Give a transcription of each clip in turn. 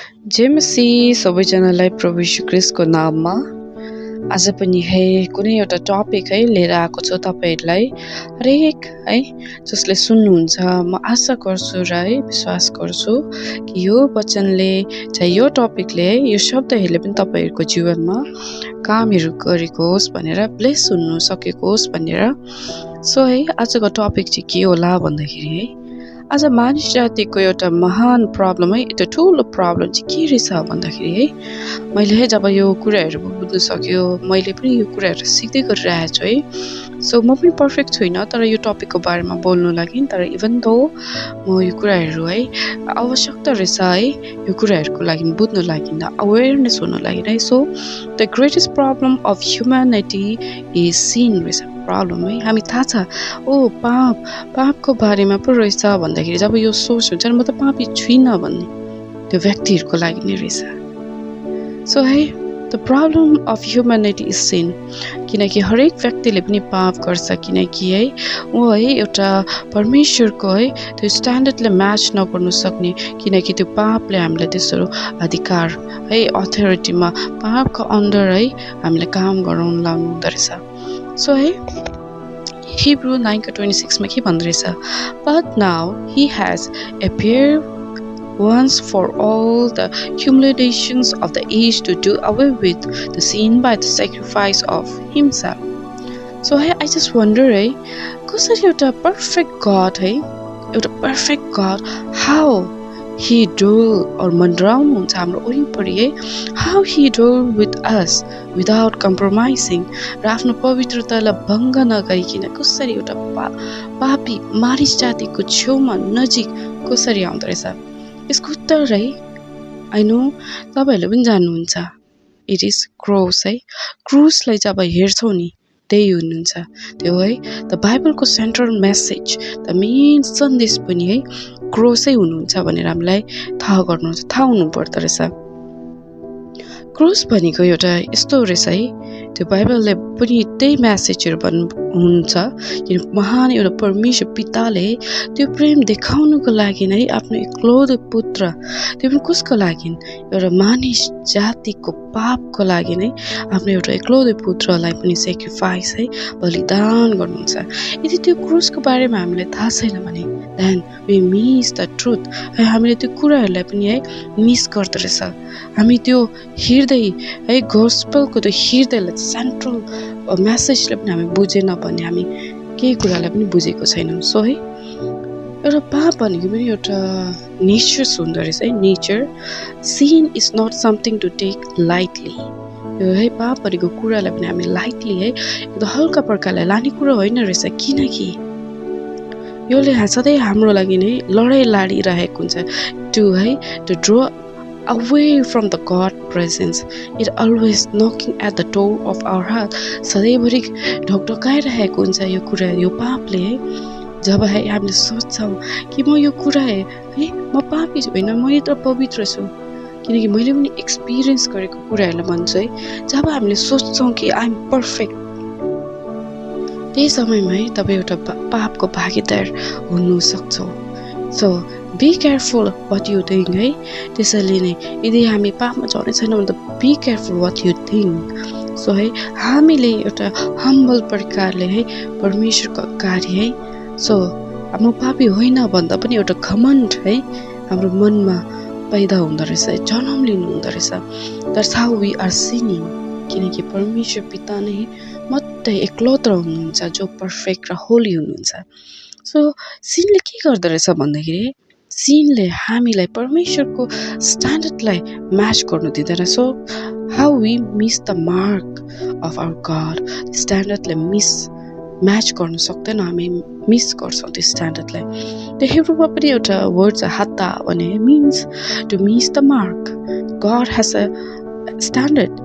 जय मसीह सबैजनालाई प्रभु यीशु ख्रीष्टको नाममा आज पनि कुनै एउटा टपिक लिएर आएको छु तपाईहरुलाई हरेक जसले सुन्नुहुन्छ म आशा गर्छु र विश्वास गर्छु कि यो वचनले चाहिँ यो टपिकले यो शब्दहरूले पनि तपाईहरुको जीवनमा कामहरु गरेको होस् भनेर ब्लेस हुन सकेको होस् भनेर सो आजको टपिक चाहिँ के होला भन्दाखेरि आज मानिस जातिको एउटा महान प्रब्लम एउटा ठूलो प्रब्लम चाहिँ के रहेछ भन्दाखेरि मैले जब यो कुराहरु बुझ्न सक्यो मैले पनि यो कुराहरु सिक्दै गरिरहेको छु सो म पनि पर्फेक्ट छैन तर यो टपिकको बारेमा बोल्न लागि तर इभन दो म यो कुराहरु आवश्यकता रहेछ यो कुराहरुको लागि बुझ्न लागि अवेयरनेस हुन लागि so the greatest problem of humanity is sin रहेछ प्रब्लम हामी थाहा छ ओ पापको बारेमा पो रहेछ भन्दाखेरि जब यो सोच हुन्छ म त पापी छुइनँ भन्ने त्यो व्यक्तिहरुको लागि नै रहेछ so the problem of humanity is sin किनकि हरेक व्यक्तिले पनि पाप गर्छ किनकि ऊ एउटा परमेश्वरको त्यो स्ट्यान्डर्डले म्याच नगर्न सक्ने किनकि त्यो पापले हामीलाई त्यसो अधिकार अथोरिटीमा पापको अन्डर हामीलाई काम गराउन लाग्नु हुँदो रहेछ सो Hebrew 9:26 में के भन्दरहेछ But now he has appeared once for all the accumulations of the age to do away with the sin by the sacrifice of himself. So I just wonder कसरी एउटा perfect God एउटा perfect God how he dwell or मन्डराउनु हुन्छ हाम्रो वरिपरि how he dwell with us without compromising र आफ्नो पवित्रतालाई भङ्ग नगरिकन कसरी एउटा पापी मानिस जातिको छेउमा नजिक कसरी आउँदो रहेछ यसको उत्तर आई नो तपाईहरुले पनि जान्नुहुन्छ इट इज क्रोस क्रुसलाई जब हेर्छौ नि त्यही हुनुहुन्छ त्यो द बाइबलको सेन्ट्रल मेसेज द मेन सन्देश पनि क्रोसै हुनुहुन्छ भनेर हामीलाई थाहा हुनु पर्दो रहेछ क्रुस भनेको एउटा यस्तो रहेछ त्यो बाइबलले पनि त्यही मेसेजहरु भन्नुहुन्छ किन महान एउटा परमेश्वर पिताले त्यो प्रेम देखाउनको लागि आफ्नो एकलौतो पुत्र त्यो पनि कसको लागि एउटा मानिस जातिको पापको लागि आफ्नो एउटा एकलौतो पुत्रलाई पनि सेक्रिफाइस बलिदान गर्नुहुन्छ यदि त्यो क्रुसको बारेमा हामीलाई थाहा छैन भने then we miss the truth हामीले त्यो कुराहरुलाई पनि मिस गर्दै रहेछ हामी त्यो हृदय गोस्पलको त्यो हृदयलाई सेन्ट्रल मेसेजले पनि हामी बुझेन भने हामी केही कुरालाई पनि बुझेको छैनौं सो एउटा पाप भनेको पनि एउटा नेचर हुँदो रहेछ nature sin is not something to take lightly यो पाप भनेको कुरालाई पनि हामी लाइटली एकदम हल्का प्रकारले लाने कुरा होइन रहेछ किनकि योले सधैँ हाम्रो लागि लडाई लडिरहेको हुन्छ to draw away from the God presence it always knocking at the door of our heart सधैँभरि ढकढकाइरहेको हुन्छ यो कुरा यो पापले जब हामीले सोच्छौं कि म यो कुरा म पापी छैन म यत्रो पवित्र छु किनकि मैले पनि एक्सपिरियन्स गरेको कुराहरुलाई भन्छु जब हामीले सोच्छौं कि आई एम पर्फेक्ट त्यही समयमा तपाई एउटा पापको भागीदार हुन सक्छौ so be careful what you think त्यसैले नै यदि हामी पापमा झर्ने छैनौं भने त be careful what you think so हामीले एउटा हम्बल प्रकारले परमेश्वरको कार्य सो म पापी होइन भन्दा पनि एउटा घमण्ड हाम्रो मनमा पैदा हुँदो रहेछ जन्म लिनु हुँदो रहेछ दैट्स हाउ वी आर सिनिङ किनकि परमेश्वर पिता नै मात्रै एकलौतो हुनुहुन्छ जो पर्फेक्ट र होली हुनुहुन्छ सो सिनले के गर्दो रहेछ भन्दाखेरि सिनले हामीलाई परमेश्वरको स्ट्यान्डर्डलाई म्याच गर्नु दिँदैन so how we miss the mark of our God स्ट्यान्डर्डले म्याच गर्न सक्दैन हामी मिस गर्छौं त्यो स्ट्यान्डर्डलाई त्यो हिब्रूमा पनि एउटा वर्ड छ हाता भने means to miss the mark God has a standard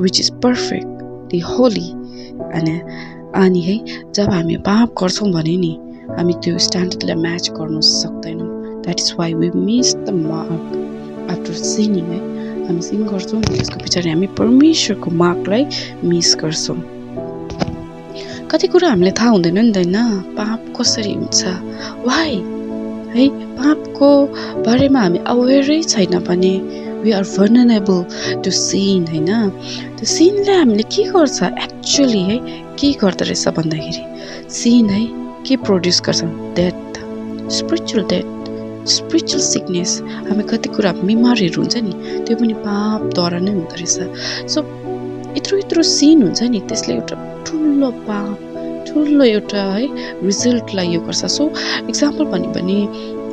which is perfectly holy अनि जब हामी पाप गर्छौं भने नि हामी त्यो स्ट्यान्डर्डलाई म्याच गर्न सक्दैनौं that is why we miss the mark after sinning हामी सिन गर्छौं त्यसको पछाडी हामी परमेश्वरको मार्कलाई मिस गर्छौं कति कुरा हामीले थाहा हुँदैन नि हैन पाप कसरी हुन्छ व्हाई है पापको बारेमा हामी अवेरै छैन भने we are vulnerable to sin हैन। त्यो सिनले हामीले के गर्छ एक्चुअली है के गर्दो रहेछ भन्दाखेरि सिन है के प्रोड्युस गर्छ death, spiritual death, spiritual sickness. हामी कति कुरा बिमारीहरू हुन्छ नि त्यो पनि पापद्वारा नै हुँदो रहेछ। सो यत्रो सिन हुन्छ नि त्यसले एउटा ठुलो पाप ठुलो एउटा है रिजल्टलाई यो गर्छ। सो इक्जाम्पल भन्यो भने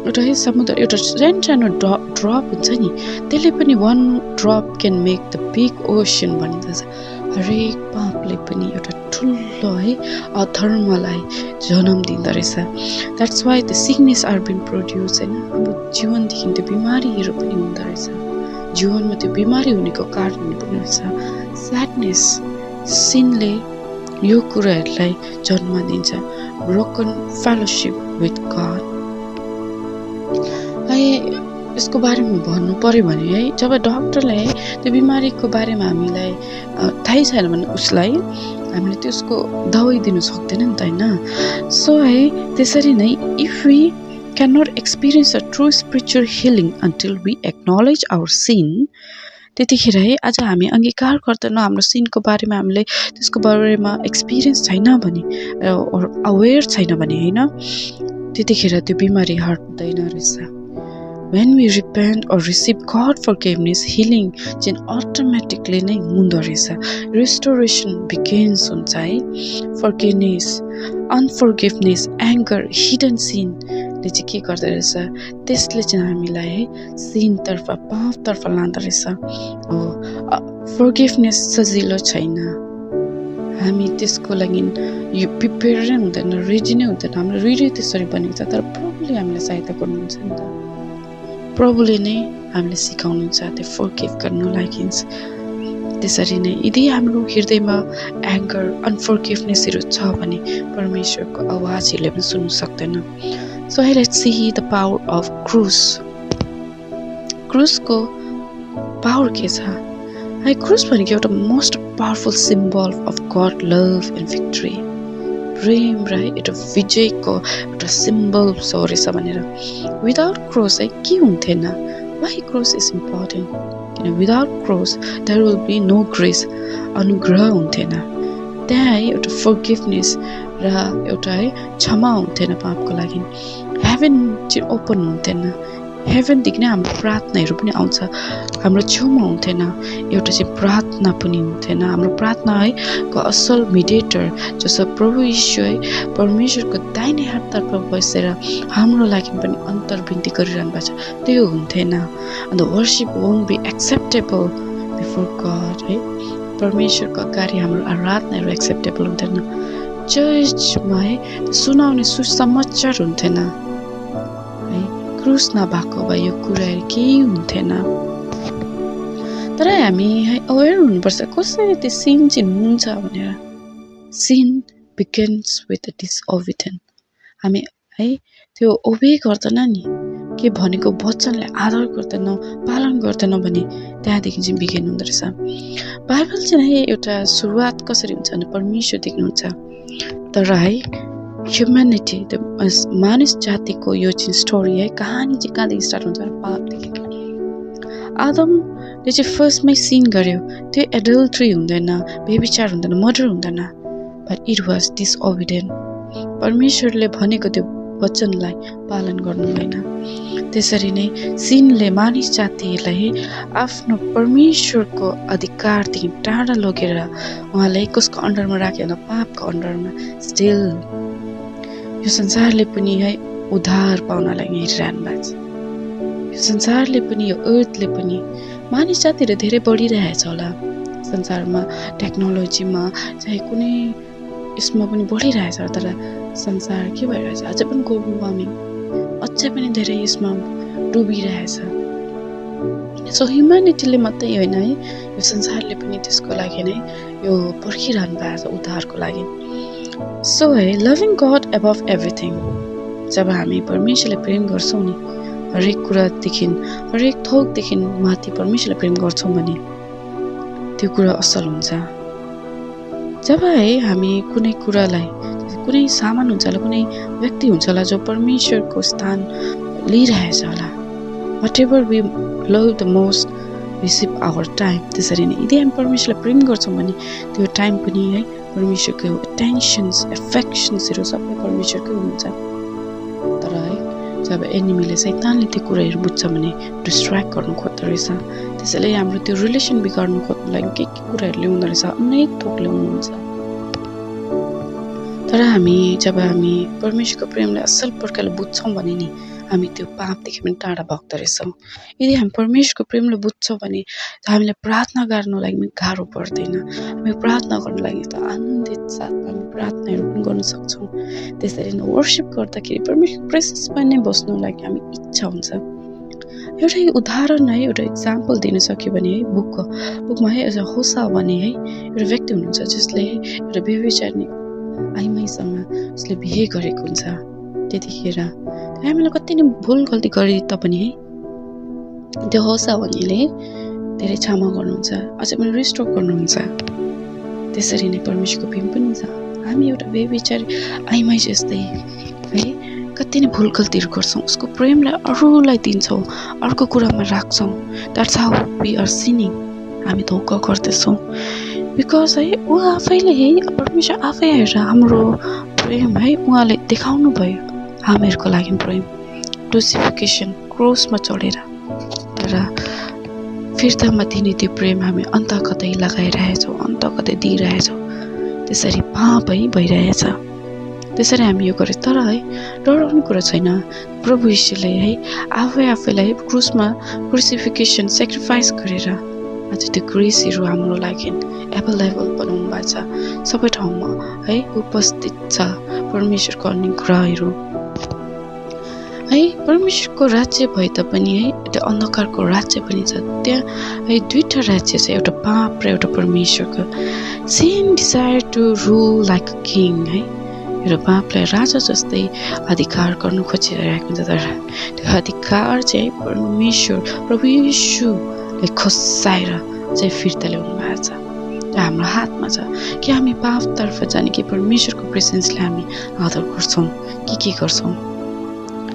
एउटा है समुद्र एउटा सानो ड्रप हुन्छ नि त्यसले पनि one drop can make the big ocean भनिन्छ। हरेक पापले पनि एउटा ठुलो है अधर्मलाई जन्म दिँदो रहेछ। That's why the sickness are been produce होइन। हाम्रो जीवनदेखि त्यो बिमारीहरू पनि हुँदो रहेछ। जीवनमा त्यो बिमारी हुनेको कारण पनि रहेछ स्याडनेस। सिनले यो कुराहरूलाई जन्म दिन्छ। ब्रोकन फेलोसिप विथ गड है यसको बारेमा भन्नु पर्यो भने है जब डक्टरले है त्यो बिमारीको बारेमा हामीलाई थाहै छैन भने उसलाई हामीले त्यसको दबाई दिनु सक्दैन नि त होइन। सो है त्यसरी नै if we can not experience a true spiritual healing until we acknowledge our sin त्यतिखेर है आज हामी अङ्गीकार गर्दैनौँ हाम्रो सिनको बारेमा हामीले त्यसको बारेमा एक्सपिरियन्स छैन भने अवेर छैन भने होइन त्यतिखेर त्यो बिमारी हट्दैन रहेछ। When we repent or receive God forgiveness, healing चाहिँ automatically नै हुँदो रहेछ। Restoration begins हुन्छ है। Forgiveness, unforgiveness, anger, hidden sin ले चाहिँ के गर्दो रहेछ त्यसले चाहिँ हामीलाई है सिनतर्फ पापतर्फ लाँदो रहेछ। फर्गिभनेस सजिलो छैन। हामी त्यसको लागि यो प्रिपेयर नै हुँदैन रेडी नै हुँदैन। हाम्रो हृदय त्यसरी बनेको छ तर प्रभुले हामीलाई सहायता गर्नुहुन्छ नि त। प्रभुले नै हामीले सिकाउनुहुन्छ त्यो फर्गिभ गर्नु लागि। त्यसरी नै यदि हाम्रो हृदयमा एङ्गर अनफर्गिभनेसहरू छ भने परमेश्वरको आवाजहरूले पनि सुन्नु सक्दैन। So let's see the power of cross. क्रुसको पावर के छ है? क्रुस भनेको एउटा most powerful symbol of God love and victory. प्रेम र एउटा विजयको एउटा सिम्बल छ रहेछ भनेर। विदाउट क्रोस है के हुन्थेन? Why cross is important? किन without cross there will be no grace, अनुग्रह हुन्थेन। त्यहाँ है एउटा फर्गिभनेस र एउटा है क्षमा हुन्थेन पापको लागि। हेभन चाहिँ ओपन हुन्थेन। हेभनदेखि नै हाम्रो प्रार्थनाहरू पनि आउँछ हाम्रो छेउमा हुन्थेन। एउटा चाहिँ प्रार्थना पनि हुन्थेन। हाम्रो प्रार्थना है को असल मिडिएटर जसो प्रभु यीशु है परमेश्वरको दाहिने हाततर्फ बसेर हाम्रो लागि पनि अन्तर्विन्ती गरिरहनु भएको छ त्यो हुन्थेन। And worship won't be acceptable before God है परमेश्वरको अगाडि हाम्रो आराधनाहरू एक्सेप्टेबल हुन्थेन। चर्चमा है सुनाउने सुसमाचार हुन्थेन। क्रुस नभएको भए यो कुराहरू केही हुन्थेन। तर हामी है अवेर हुनुपर्छ कसरी त्यो सिन चाहिँ हुन्छ भनेर। Sin begins with disobedience. हामी है त्यो ओबे गर्दैन नि के भनेको वचनले आदर गर्दैनौँ पालन गर्दैनौँ भने त्यहाँदेखि चाहिँ बिगिन हुँदो रहेछ। बाइबल चाहिँ है एउटा सुरुवात कसरी हुन्छ भने परमेश्वर देख्नुहुन्छ। तर है ह्युम्यानिटी मानिस जातिको यो चाहिँ स्टोरी है कहानी चाहिँ कहाँदेखि स्टार्ट हुन्छ पापदेखि। आदमले चाहिँ फर्स्टमै सिन गर्यो त्यो एडल्ट्री हुँदैन, बेविचार हुँदैन, मर्डर हुँदैन, बट इट वाज डिसओबिडियन्ट। परमेश्वरले भनेको त्यो वचनलाई पालन गर्नु भएन। त्यसरी नै सिनले मानिस जातिलाई आफ्नो परमेश्वरको अधिकारदेखि टाढा लगेर उहाँलाई कसको अन्डरमा राख्यो भने पापको अन्डरमा। स्टिल यो संसारले पनि है उद्धार पाउनलाई हेरिरहनु भएको छ। यो संसारले पनि यो अर्थले पनि मानिस जातिहरू धेरै बढिरहेछ होला संसारमा टेक्नोलोजीमा चाहे कुनै यसमा पनि बढिरहेछ। तर संसार के भइरहेछ अझै पनि ग्लोबल वार्मिङ अझै पनि धेरै यसमा डुबिरहेछ। सो ह्युम्यानिटीले मात्रै होइन है यो संसारले पनि त्यसको लागि नै यो पर्खिरहनु भएको छ उद्धारको लागि। सो है लभिङ गड एबभ एभ्रिथिङ। जब हामी परमेश्वरलाई प्रेम गर्छौँ नि हरेक कुरादेखि हरेक थोकदेखि माथि परमेश्वरलाई प्रेम गर्छौँ भने त्यो कुरा असल हुन्छ। जब है हामी कुनै कुरालाई कुनै सामान हुन्छ होला कुनै व्यक्ति हुन्छ होला जो परमेश्वरको स्थान लिइरहेछ होला whatever we love the most receive our time त्यसरी नै यदि हामी परमेश्वरलाई प्रेम गर्छौँ भने त्यो टाइम पनि है परमेश्वरको एटेन्सन्स एफेक्सन्सहरू सबै परमेश्वरकै हुन्छ तर है जब एनिमीले शैतानले त्यो कुराहरू बुझ्छ भने डिस्ट्र्याक्ट गर्नु खोज्दो रहेछ त्यसैले हाम्रो त्यो रिलेसन बिगार्नु खोज्नु लागि के कुराहरू ल्याउँदो रहेछ अनेक थोक ल्याउनुहुन्छ तर जब हामी परमेश्वरको प्रेमलाई असल प्रकारले बुझ्छौँ भने नि हामी त्यो पापदेखि पनि टाढा भग्दो रहेछौँ यदि हामी परमेश्वरको प्रेमलाई बुझ्छौँ भने हामीलाई प्रार्थना गर्नु लागि पनि गाह्रो पर्दैन हामी प्रार्थना गर्नु लागि त आनन्दित साथ हामी प्रार्थनाहरू पनि गर्न सक्छौँ त्यसरी नै वर्शिप गर्दाखेरि परमेश्वरको प्रेसेन्समा नै बस्नु लागि हामी इच्छा हुन्छ एउटा उदाहरण है एउटा इक्जाम्पल दिन सक्यो भने है बुकमा है एउटा होसा भन्ने है एउटा व्यक्ति हुनुहुन्छ जसले एउटा व्यभिचारिणी आइमाईसँग उसले बिहे गरेको हुन्छ त्यतिखेर हामीलाई कति नै भुल गल्ती गरे तापनि है त्यो होसा भन्नेले धेरै क्षमा गर्नुहुन्छ अझै पनि रिस्टोर गर्नुहुन्छ त्यसरी नै परमेश्वरको प्रेम पनि छ हामी एउटा व्यभिचारी आइमाई जस्तै है कति नै भुल गल्तीहरू गर्छौँ उसको प्रेमलाई अरूलाई दिन्छौँ अर्को कुरामा राख्छौँ द्याट्स हाउ वी आर सिनिङ हामी धोका गर्दैछौँ बिकज है ऊ आफैले है परमेश्वर आफै आएर हाम्रो प्रेम है उहाँले देखाउनु भयो हामीहरूको लागि प्रेम क्रुसिफिकेसन क्रोसमा चढेर तर फिर्तामा दिने त्यो प्रेम हामी अन्त कतै लगाइरहेछौँ अन्त कतै दिइरहेछौँ त्यसरी पाप है भइरहेछ त्यसरी हामी यो गरे तर है डराउने कुरा छैन प्रभु यीशुले है आफैलाई क्रुसमा क्रुसिफिकेसन सेक्रिफाइस गरेर आज त्यो ग्रेसहरू हाम्रो लागि एभाइलेबल बनाउनु भएको छ सबै ठाउँमा है उपस्थित छ परमेश्वरको अनुग्रहहरू है परमेश्वरको राज्य भए तापनि है एउटा अन्धकारको राज्य पनि छ त्यहाँ है दुईटा राज्य छ एउटा पाप र एउटा परमेश्वरको same desire to rule like a king है एउटा पापलाई राजा जस्तै अधिकार गर्न खोजिरहेको हुन्छ तर त्यो अधिकार चाहिँ परमेश्वर प्रभु यीशुले खसाएर चाहिँ फिर्ता ल्याउनु भएको छ त्यो हाम्रो हातमा छ कि हामी पापतर्फ जाने कि परमेश्वरको प्रेजेन्सलाई हामी आदर गर्छौँ के गर्छौँ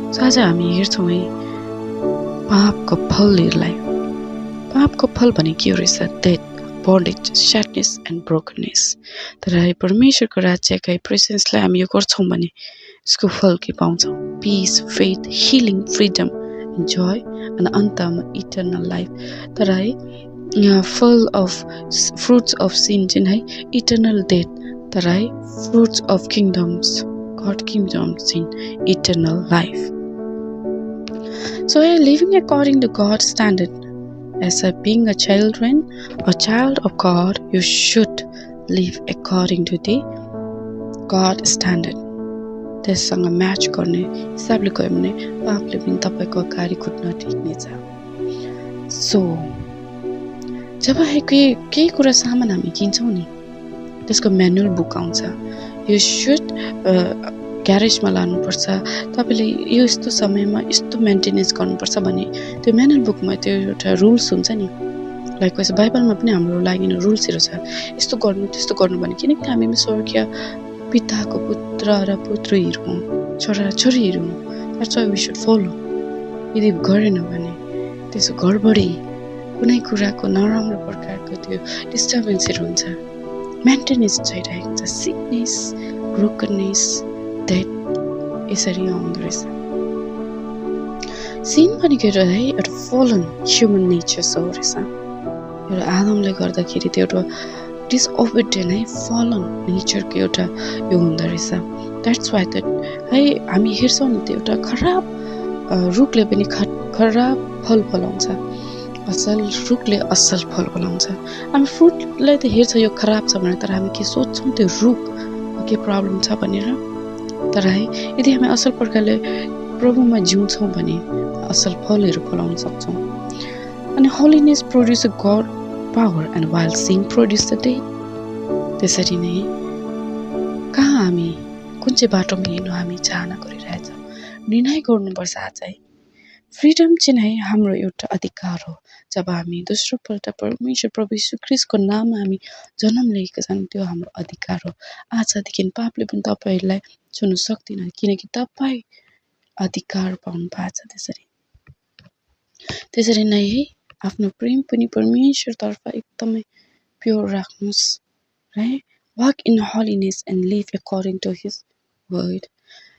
आज हामी हेर्छौँ है पापको फलहरूलाई पापको फल भने के हो रहेछ डेथ बन्डेज स्याडनेस एन्ड ब्रोकननेस तर है परमेश्वरको राज्यका प्रेजेन्सलाई हामी यो गर्छौँ भने यसको फल के पाउँछौँ peace faith healing freedom joy अनि अन्तमा इटर्नल लाइफ तर है फल अफ फ्रुट्स अफ सिन चाहिँ है इटर्नल डेथ तर है फ्रुट्स अफ किङडम्स गड किङडम्स चाहिँ eternal life So living according to God's standard, as being a child of God, you should live according to the God standard. त्यससँग match गर्ने हिसाबले गयो भने पापले पनि तपाईँको अगाडि कुद्न टिक्नेछ सो जब केही कुरा सामान हामी किन्छौँ नि त्यसको म्यानुअल बुक आउँछ यु सुड ग्यारेजमा लानुपर्छ तपाईँले यो यस्तो समयमा यस्तो मेन्टेनेन्स गर्नुपर्छ भने त्यो म्यानुअल बुकमा त्यो एउटा रुल्स हुन्छ नि लाइक कसै बाइबलमा पनि हाम्रो लागि रुल्सहरू छ यस्तो गर्नु त्यस्तो गर्नु भने किनकि हामी स्वर्गीय पिताको पुत्र र पुत्रीहरू हौँ छोरा छोरीहरू हौँ that's why we should follow यदि गरेन भने त्यसो गडबडी कुनै कुराको नराम्रो प्रकारको त्यो डिस्टर्बेन्सहरू हुन्छ मेन्टेनेन्स भइरहेको हुन्छ सिकनेस ब्रोकननेस डेथ यसरी आउँदो रहेछ सिन भनेको है एउटा फलन ह्युमन नेचर हो रहेछ एउटा आदमले गर्दाखेरि त्यो एउटा डिसओबिडियन्ट है फलन नेचरको एउटा यो हुँदो रहेछ द्याट्स वाइ द्याट है हामी हेर्छौँ नि त्यो एउटा खराब रुखले पनि खराब फल फलाउँछ असल रुखले असल फल फलाउँछ हामी फ्रुटलाई त हेर्छ यो खराब छ भनेर तर हामी के सोच्छौँ त्यो रुख के प्रब्लम छ भनेर तर है यदि हामी असल प्रकारले प्रभुमा जिउँछौँ भने असल फलहरू फलाउन सक्छौँ अनि holiness produce a good power and wild sin produce the day त्यसरी नै कहाँ हामी कुन चाहिँ बाटोमा हिँड्नु हामी चाहना गरिरहेछौँ निर्णय गर्नुपर्छ आज है फ्रिडम चाहिँ है हाम्रो एउटा अधिकार हो जब हामी दोस्रोपल्ट परमेश्वर प्रभु यीशु ख्रीष्टको नाममा हामी जन्म लिएका छौँ त्यो हाम्रो अधिकार हो आजदेखि पापले पनि तपाईँहरूलाई छुन सक्दिन किनकि तपाईँ अधिकार पाउनु भएको छ त्यसरी। त्यसरी नै है आफ्नो प्रेम पनि परमेश्वरतर्फ एकदमै प्योर राख्नुहोस् है। Walk in holiness and live according to his word.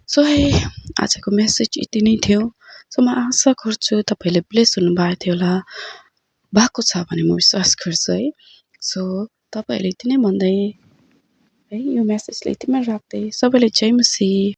So है आजको मेसेज यति नै थियो। सो म आशा गर्छु तपाईँले ब्लेस हुनुभएको थियो होला, भएको छ भने म विश्वास गर्छु है। सो तपाईँहरूले यति नै भन्दै है यो मेसेजलाई यतिमै राख्दै सबैलाई जय मसीह।